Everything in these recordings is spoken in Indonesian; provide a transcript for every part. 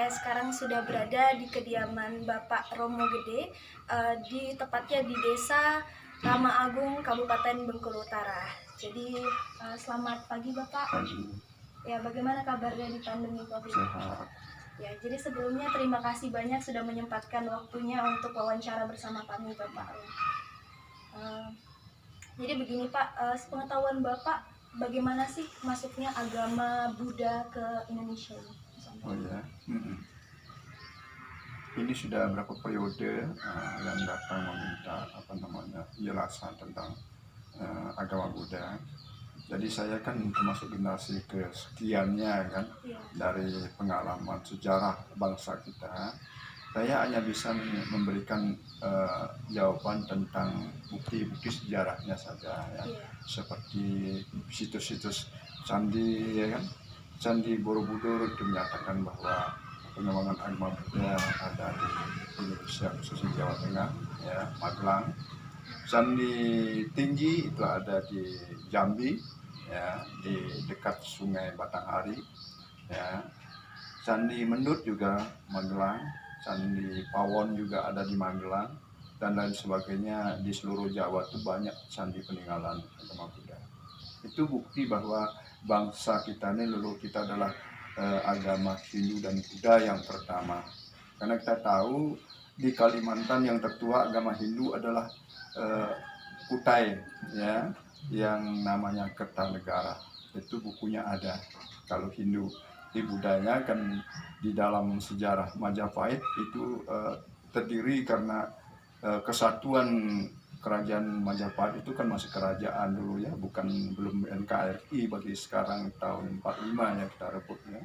saya sekarang sudah berada di kediaman Bapak Romo Gede, tepatnya di Desa Rama Agung, Kabupaten Bengkulu Utara. Jadi selamat pagi Bapak. Pagi. Ya, bagaimana kabarnya di pandemi COVID? Sehat. Ya, jadi sebelumnya terima kasih banyak sudah menyempatkan waktunya untuk wawancara bersama kami Bapak. Jadi begini Pak, sepengetahuan Bapak, bagaimana sih masuknya agama Buddha ke Indonesia ini? Oh ya. Ini sudah berapa periode yang datang meminta penjelasan tentang agama Buddha. Jadi saya kan termasuk generasi kesekiannya kan, dari pengalaman sejarah bangsa kita. Saya hanya bisa memberikan jawaban tentang bukti-bukti sejarahnya saja ya. Seperti situs-situs candi ya kan. Candi Borobudur itu menyatakan bahwa pengembangan agama Buddha ada di Indonesia, khususnya Jawa Tengah, ya, Magelang. Candi Tinggi itu ada di Jambi, ya, di dekat Sungai Batanghari, ya. Candi Mendut juga Magelang, Candi Pawon juga ada di Magelang, dan lain sebagainya. Di seluruh Jawa itu banyak candi peninggalan agama Buddha. Itu bukti bahwa bangsa kita ini, leluhur kita adalah agama Hindu dan Buddha yang pertama. Karena kita tahu di Kalimantan yang tertua agama Hindu adalah Kutai, ya, yang namanya Kertanegara. Itu bukunya ada. Kalau Hindu, di Buddhanya kan di dalam sejarah Majapahit itu terdiri karena kesatuan kerajaan Majapahit itu kan masih kerajaan dulu ya, belum NKRI bagi sekarang tahun 45 ya kita rebutnya.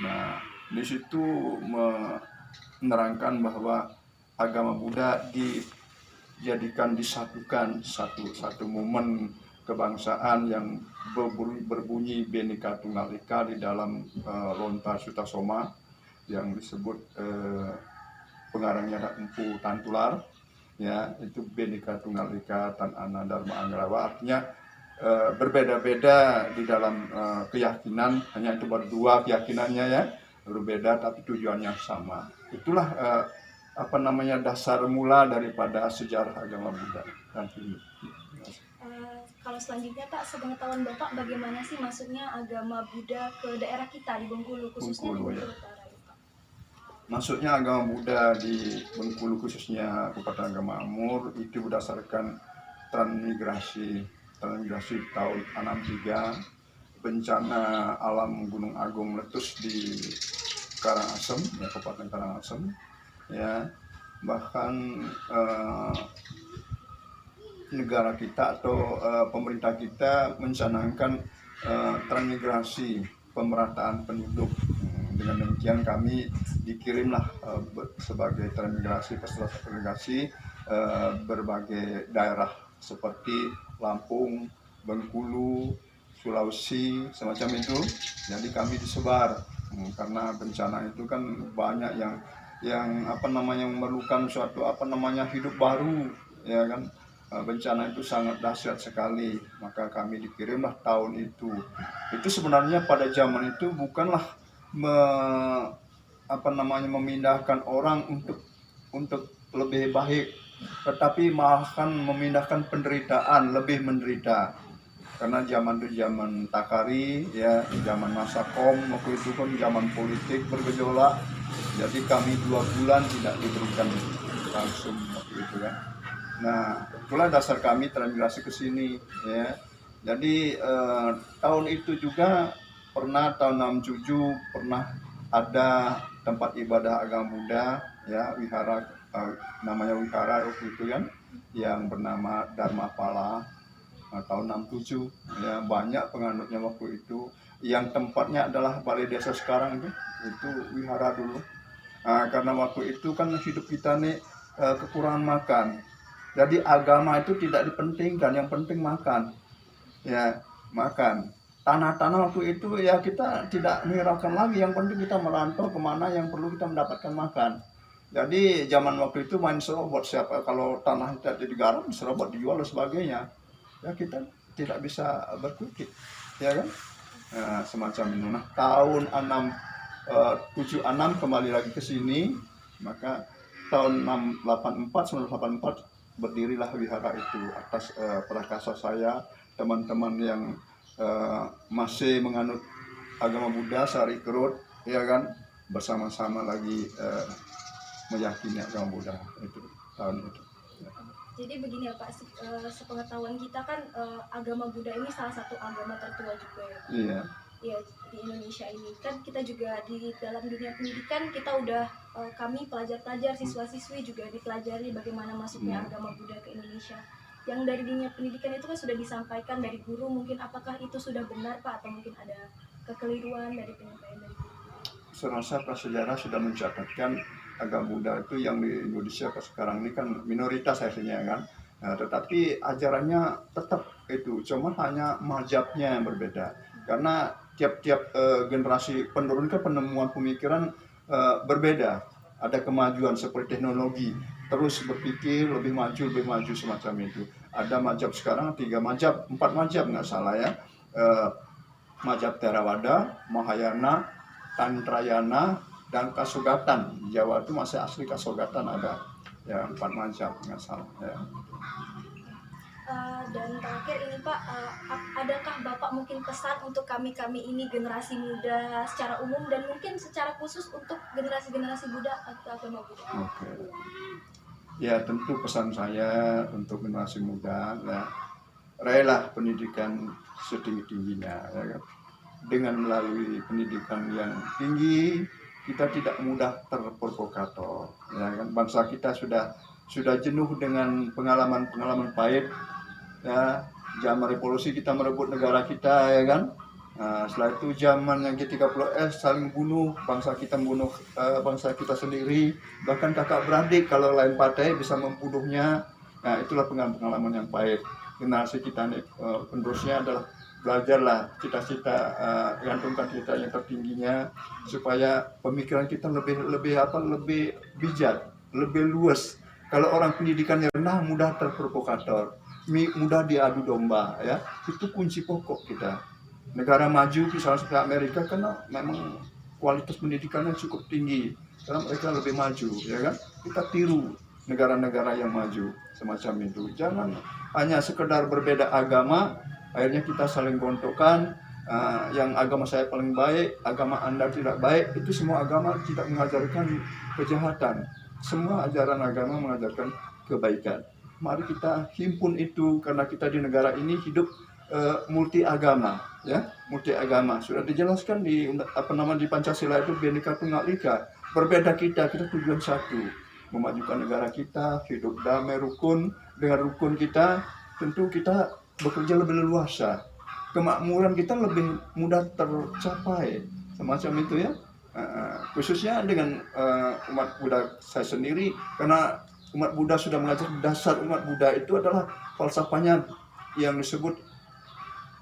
Nah, di situ menerangkan bahwa agama Buddha dijadikan disatukan satu momen kebangsaan yang berbunyi Bhinneka Tunggal Ika di dalam Lontar Sutasoma yang disebut pengarangnya Empu Tantular. Ya, itu Bhinneka Tunggal Ika Tan Ana Dharma Anggarawa, artinya berbeda-beda di dalam keyakinan, hanya itu berdua keyakinannya ya, berbeda tapi tujuannya sama. Itulah dasar mula daripada sejarah agama Buddha dan Hindu. Kalau selanjutnya Pak, sepengetahuan Bapak, bagaimana sih masuknya agama Buddha ke daerah kita di Bengkulu, khususnya di Bengkulu Utara? Masuknya agama Buddha di Bengkulu, khususnya Kabupaten Agama Amur, itu berdasarkan transmigrasi tahun 63, bencana alam Gunung Agung meletus di Karangasem, ya, Kabupaten Karangasem, ya. Bahkan negara kita atau pemerintah kita mencanangkan transmigrasi, pemerataan penduduk. Dengan demikian kami dikirimlah sebagai transmigrasi, peserta transmigrasi berbagai daerah seperti Lampung, Bengkulu, Sulawesi, semacam itu. Jadi kami disebar karena bencana itu kan banyak yang memerlukan suatu hidup baru, ya kan. Bencana itu sangat dahsyat sekali, maka kami dikirimlah tahun itu. Itu sebenarnya pada zaman itu bukanlah memindahkan orang untuk lebih baik, tetapi malahan memindahkan penderitaan, lebih menderita. Karena zaman itu zaman Takari, ya, zaman masa waktu itu kan zaman politik bergejolak. Jadi kami 2 bulan tidak diberikan langsung waktu itu kan. Nah, itulah dasar kami transmigrasi ke sini, ya. Jadi tahun itu juga pernah tahun 67 pernah ada tempat ibadah agama Buddha, ya, wihara, namanya wihara waktu itu kan, yang bernama Dharmapala, tahun 67, ya, banyak penganutnya waktu itu. Yang tempatnya adalah balai desa sekarang itu wihara dulu. Karena waktu itu kan hidup kita nih kekurangan makan. Jadi agama itu tidak dipentingkan, yang penting makan, ya, makan. Tanah-tanah waktu itu ya kita tidak menghiraukan lagi, yang penting kita merantau kemana yang perlu kita mendapatkan makan. Jadi zaman waktu itu main serobot, siapa kalau tanah tidak digarap, serobot dijual dan sebagainya. Ya kita tidak bisa berkutik, ya kan. Nah, semacam itu. Nah, tahun 76 kembali lagi ke sini, maka tahun 1984 berdirilah wihara itu atas prakarsa saya, teman-teman yang masih menganut agama Buddha, Sari Kerut, ya kan, bersama-sama lagi meyakini agama Buddha itu tahun itu. Jadi begini ya Pak, sepengetahuan kita kan agama Buddha ini salah satu agama tertua juga ya Pak. Iya. Ya, di Indonesia ini kan kita juga di dalam dunia pendidikan kita udah kami pelajar-pelajar, siswa-siswi juga dipelajari bagaimana masuknya agama Buddha ke Indonesia. Yang dari dunia pendidikan itu kan sudah disampaikan dari guru, mungkin apakah itu sudah benar Pak atau mungkin ada kekeliruan dari penyampaian dari guru? Saya rasa prasejarah sudah mencatatkan agama Buddha itu yang di Indonesia sekarang ini kan minoritas hasilnya kan. Nah, tetapi ajarannya tetap itu, cuma hanya mazhabnya yang berbeda. Karena tiap-tiap generasi penurun kan penemuan pemikiran berbeda. Ada kemajuan seperti teknologi, terus berpikir lebih maju semacam itu. Ada mazhab sekarang 3 mazhab, 4 mazhab nggak salah ya. Mazhab Theravada, Mahayana, Tantrayana, dan Kasogatan. Di Jawa itu masih asli Kasogatan ada. Ya 4 mazhab nggak salah ya. Dan terakhir ini Pak, adakah Bapak mungkin pesan untuk kami ini generasi muda secara umum dan mungkin secara khusus untuk generasi Buddha atau agama Buddha? Oke. Ya tentu pesan saya untuk generasi muda ya, raihlah pendidikan setinggi-tingginya ya kan. Dengan melalui pendidikan yang tinggi kita tidak mudah terprovokator ya kan. Bangsa kita sudah jenuh dengan pengalaman pahit ya. Zaman revolusi kita merebut negara kita ya kan. Nah, setelah itu zaman yang G30S saling bunuh, bangsa kita membunuh bangsa kita sendiri, bahkan kakak beradik kalau lain partai bisa membunuhnya. Nah, itulah pengalaman yang pahit. Generasi kita penerusnya adalah belajarlah cita-cita, gantungkan kita yang tertingginya supaya pemikiran kita lebih bijak, lebih luas. Kalau orang pendidikannya rendah mudah terprovokator, mudah diadu domba ya. Itu kunci pokok kita. Negara maju misalnya seperti Amerika karena memang kualitas pendidikannya cukup tinggi karena mereka lebih maju ya kan. Kita tiru negara-negara yang maju semacam itu. Jangan hanya sekedar berbeda agama akhirnya kita saling gontokan, yang agama saya paling baik, agama Anda tidak baik. Itu semua agama tidak mengajarkan kejahatan. Semua ajaran agama mengajarkan kebaikan. Mari kita himpun itu karena kita di negara ini hidup multi agama ya, multi agama. Sudah dijelaskan di di Pancasila itu Bhinneka Tunggal Ika. Berbeda kita tujuan satu, memajukan negara kita, hidup damai rukun. Dengan rukun kita tentu kita bekerja lebih leluasa, kemakmuran kita lebih mudah tercapai semacam itu ya. Khususnya dengan umat Buddha saya sendiri, karena umat Buddha sudah mengajar dasar umat Buddha itu adalah falsafahnya yang disebut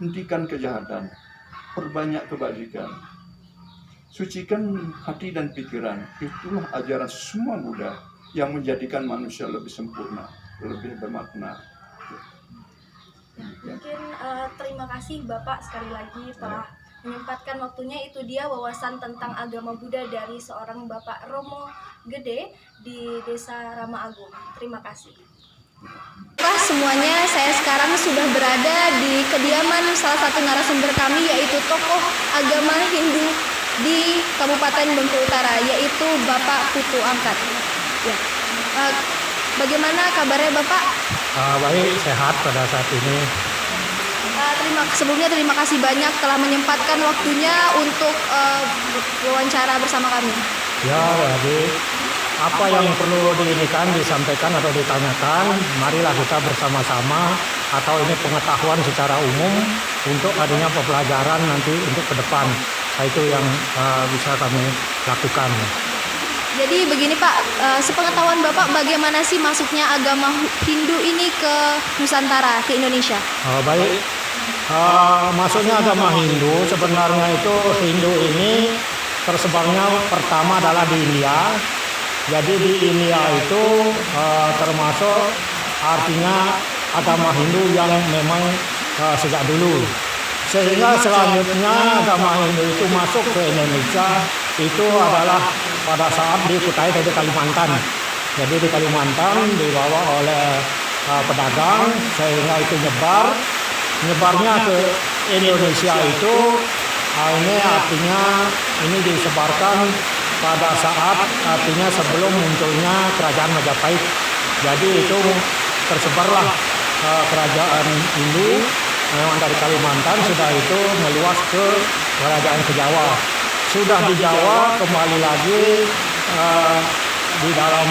hentikan kejahatan, perbanyak kebajikan, sucikan hati dan pikiran. Itulah ajaran semua Buddha yang menjadikan manusia lebih sempurna, lebih bermakna. Mungkin terima kasih Bapak sekali lagi telah menyempatkan waktunya. Itu dia wawasan tentang agama Buddha dari seorang Bapak Romo Gede di Desa Rama Agung. Terima kasih. Wah, semuanya, saya sekarang sudah berada di kediaman salah satu narasumber kami, yaitu tokoh agama Hindu di Kabupaten Bengkulu Utara, yaitu Bapak Putu Angkat. Ya. Bagaimana kabarnya Bapak? Baik, sehat pada saat ini. Sebelumnya terima kasih banyak telah menyempatkan waktunya untuk wawancara bersama kami. Ya, jadi apa yang perlu disampaikan atau ditanyakan, marilah kita bersama-sama, atau ini pengetahuan secara umum untuk adanya pembelajaran nanti untuk ke depan. Nah, itu yang bisa kami lakukan. Jadi begini Pak, sepengetahuan Bapak bagaimana sih masuknya agama Hindu ini ke Nusantara, ke Indonesia? Baik, masuknya agama Hindu, sebenarnya itu Hindu ini tersebarnya pertama adalah di India. Jadi di India itu termasuk artinya agama Hindu yang memang sejak dulu. Sehingga selanjutnya agama Hindu itu masuk ke Indonesia itu adalah pada saat di Kutai dari Kalimantan. Jadi di Kalimantan dibawa oleh pedagang sehingga itu nyebarnya ke Indonesia itu. Ini artinya ini disebarkan pada saat artinya sebelum munculnya kerajaan Majapahit. Jadi itu tersebarlah kerajaan Hindu memang dari Kalimantan, sudah itu meluas ke kerajaan ke Jawa. Sudah di Jawa kembali lagi di dalam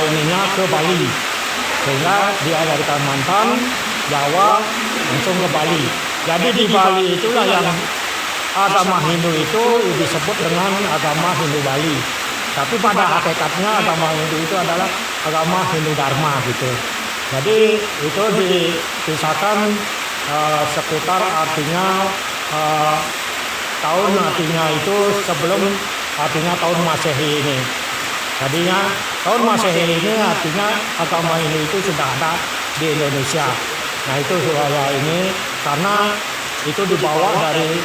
ininya ke Bali, sehingga dia dari Kalimantan, Jawa langsung ke Bali. Jadi di Bali itulah yang agama Hindu itu disebut dengan agama Hindu Bali. Tapi pada hakikatnya agama Hindu itu adalah agama Hindu Dharma gitu. Jadi itu dipisahkan sekitar artinya tahun artinya itu sebelum artinya tahun Masehi ini. Tadinya tahun Masehi ini artinya agama Hindu itu sudah ada di Indonesia. Nah itu supaya ini karena itu dibawa dari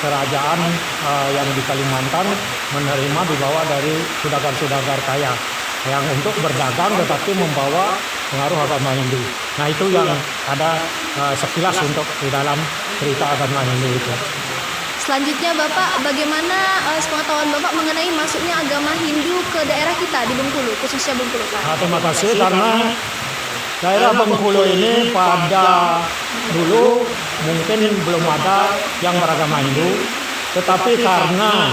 kerajaan yang di Kalimantan, menerima dibawa dari saudagar-saudagar kaya yang untuk berdagang tetapi membawa pengaruh agama Hindu. Nah itu yang ada sekilas untuk di dalam cerita agama Hindu itu. Selanjutnya Bapak, bagaimana sepengetahuan Bapak mengenai masuknya agama Hindu ke daerah kita di Bengkulu, khususnya Bengkulu Pak? Terima kasih karena daerah Bengkulu ini pada dulu mungkin belum ada yang beragama Hindu, tetapi karena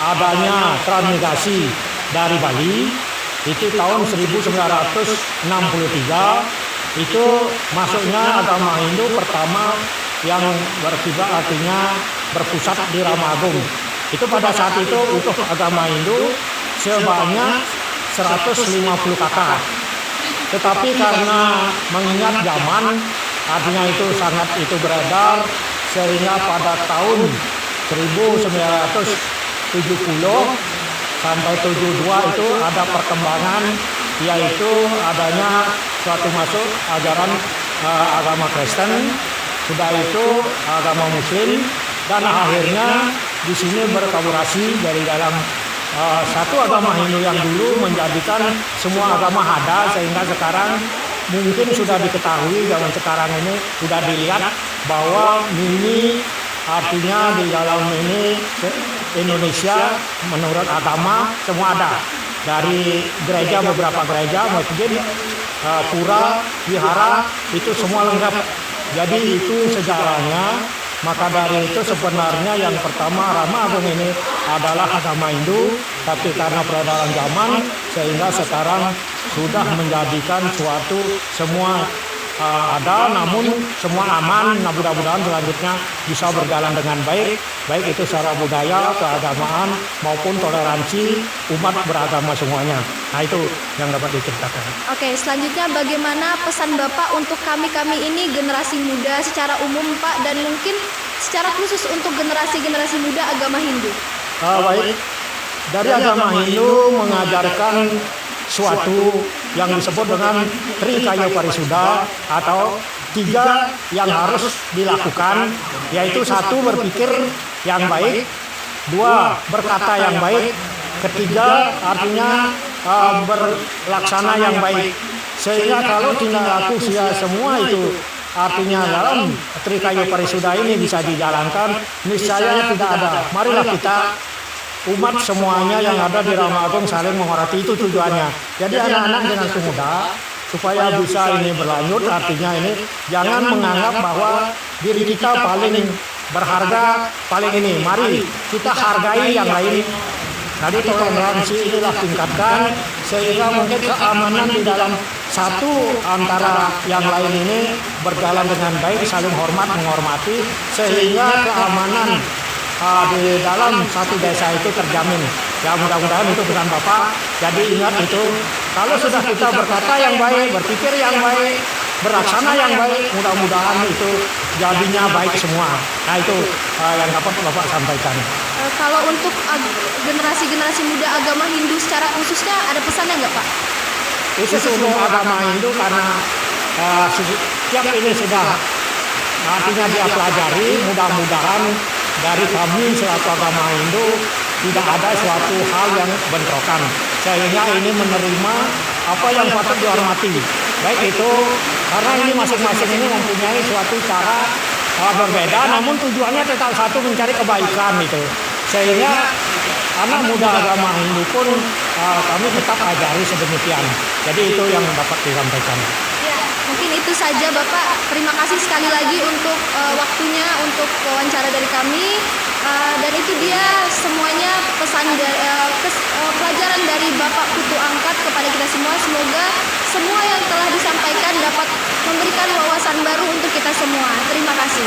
adanya transmigrasi dari Bali itu tahun 1963 itu masuknya agama Hindu pertama yang berkiblat artinya berpusat di Ramagung. Itu pada saat itu untuk agama Hindu sebanyak 150 kakak. Tetapi karena mengingat zaman artinya itu sangat itu beredar sehingga pada tahun 1970 sampai 72 itu ada perkembangan, yaitu adanya suatu masuk ajaran agama Kristen, sudah itu agama Muslim, dan akhirnya di sini berkolaborasi dari dalam satu agama Hindu yang dulu menjadikan semua agama ada, sehingga sekarang mungkin sudah diketahui zaman sekarang ini sudah dilihat bahwa ini artinya di dalam ini Indonesia menurut agama semua ada, dari gereja, beberapa gereja, masjid, pura, wihara itu semua lengkap. Jadi itu sejarahnya. Maka dari itu sebenarnya yang pertama Rama Agung ini adalah agama Hindu, tapi karena peredaran zaman sehingga sekarang sudah menjadikan suatu semua ada, namun semua aman. Nah mudah-mudahan selanjutnya bisa berjalan dengan baik, baik itu secara budaya, keagamaan maupun toleransi umat beragama semuanya. Nah itu yang dapat diceritakan. Oke, selanjutnya bagaimana pesan Bapak untuk kami-kami ini generasi muda secara umum Pak, dan mungkin secara khusus untuk generasi-generasi muda agama Hindu? Baik, dari agama Hindu mengajarkan suatu yang disebut dengan Trikaya Parisuddha atau 3 yang harus dilakukan, yaitu 1 berpikir yang baik, 2 berkata yang baik, 3 artinya berlaksana yang baik. Sehingga kalau tinggal laku semua itu artinya dalam Trikaya Parisuddha ini bisa dijalankan, niscaya tidak ada. Marilah kita umat semuanya yang ada di Rama Agung saling menghormati, itu tujuannya. Jadi anak-anak generasi muda supaya bisa ini berlanjut, artinya ini jangan menganggap bahwa diri kita paling berharga, paling ini. Mari kita hargai yang lain. Jadi toleransi inilah tingkatkan sehingga mungkin keamanan di dalam satu antara yang lain ini berjalan dengan baik, saling hormat menghormati, sehingga keamanan di dalam satu desa itu terjamin. Ya mudah-mudahan itu pesan Bapak. Jadi ingat itu, kalau sudah kita berkata yang baik, berpikir yang baik, berlaksana yang baik, mudah-mudahan itu jadinya baik semua. Nah itu yang dapat Bapak sampaikan. Kalau untuk generasi-generasi muda agama Hindu secara khususnya ada pesannya nggak Pak? Khusus untuk agama Hindu karena setiap ini sudah artinya dia pelajari, mudah-mudahan dari kami selaku agama Hindu tidak ada suatu hal yang bentrokan, sehingga ini menerima apa yang patut dihormati. Baik itu karena ini masing-masing ini mempunyai suatu cara berbeda, namun tujuannya tetap satu, mencari kebaikan itu. Sehingga anak muda agama Hindu pun kami tetap ajari sedemikian. Jadi itu yang dapat disampaikan. Ya, mungkin itu saja Bapak. Terima kasih sekali lagi untuk waktunya, untuk wawancara dari kami. Dan itu dia semuanya pesan pelajaran dari Bapak Putu Angkat kepada kita semua. Semoga semua yang telah disampaikan dapat memberikan wawasan baru untuk kita semua. Terima kasih.